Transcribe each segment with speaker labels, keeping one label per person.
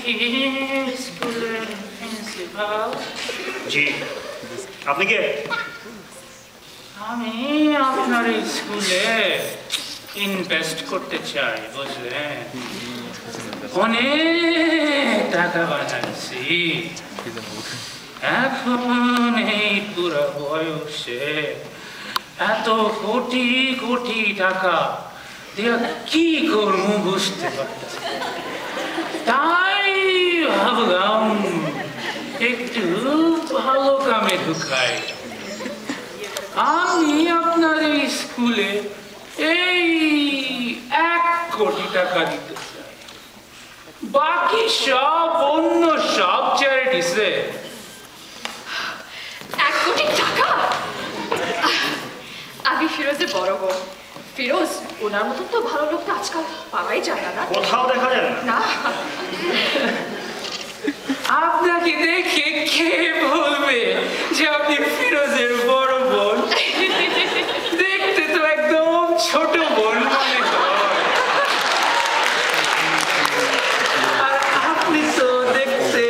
Speaker 1: স্কুলের প্রিন্সিপাল?
Speaker 2: জি, আপনি কে?
Speaker 1: আমি আপনার এই স্কুলে ইনভেস্ট করতে চাই, বুঝলেন? অনেক টাকা বানাচ্ছি, এখন এই পুরো বয়সে এত কোটি কোটি টাকা দিয়া কি করবো বুঝতে পারছি। তাই ভাবলাম একটু ভালো কামে ঢুকাই। আমি আপনার এই স্কুলে এই 1 কোটি টাকা দিতে চাই, বাকি সব অন্য সব চ্যারিটিসে।
Speaker 3: 1 কোটি টাকা? আমি ফিরোজের বড় বোন। ফিরোজ, ওনার মতন তো ভালো লোক তো আজকাল পাওয়াই যায় না।
Speaker 2: কোথাও দেখা যায়
Speaker 3: না।
Speaker 1: আপনাকে দেখে কে বলবে যে আপনি ফিরোজের বড় বোন? দেখতে তো একদম ছোট বোন মনে হয়। আর আপনি তো দেখতে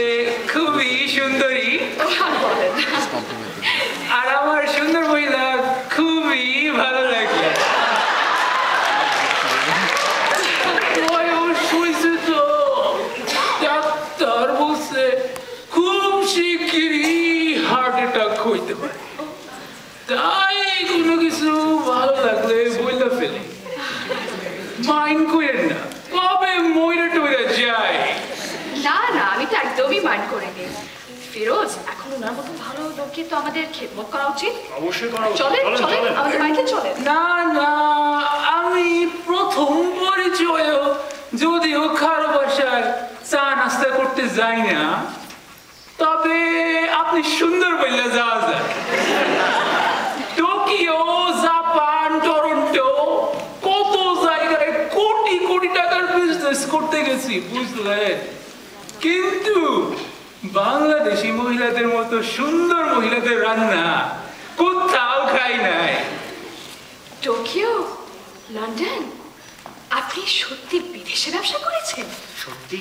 Speaker 1: খুবই সুন্দরী। আর আমার সুন্দর মহিলা খুবই ভালো লাগে। শুনছি তো ডাক্তার বলছে খুব শিগগিরই হার্ট অ্যাটাক হইতে পারে, তাই কোনো কিছু ভালো লাগলে বইলা ফেলে। মাইন্ড করেন না, কবে মইরা টইরা যায়।
Speaker 3: না না, আমি তো একদমই মাইন্ড করিনি। ফিরোজ, এখন ওনার মতন ভালো লোককে তো আমাদের খেদমত করা উচিত।
Speaker 2: অবশ্যই করা উচিত।
Speaker 3: চলেন চলেন, আমাদের বাড়িতে চলেন।
Speaker 1: না না, আমি প্রথম পরিচয় যদিও কারো বাসায় চা নাস্তা করতে যাই না, তবে আপনি সুন্দর বললে যাওয়া যায়। টোকিও, জাপান, টরন্টো, কত জায়গায় কোটি কোটি টাকার বিজনেস করতে গেছি, বুঝলেন? কিন্তু বাংলাদেশি মহিলাদের মতো সুন্দর মহিলাদের রান্না কোথাও খাই নাই।
Speaker 3: টোকিও, লন্ডন, আপনি সত্যি বিদেশে ব্যবসা করেছেন?
Speaker 2: সত্যি?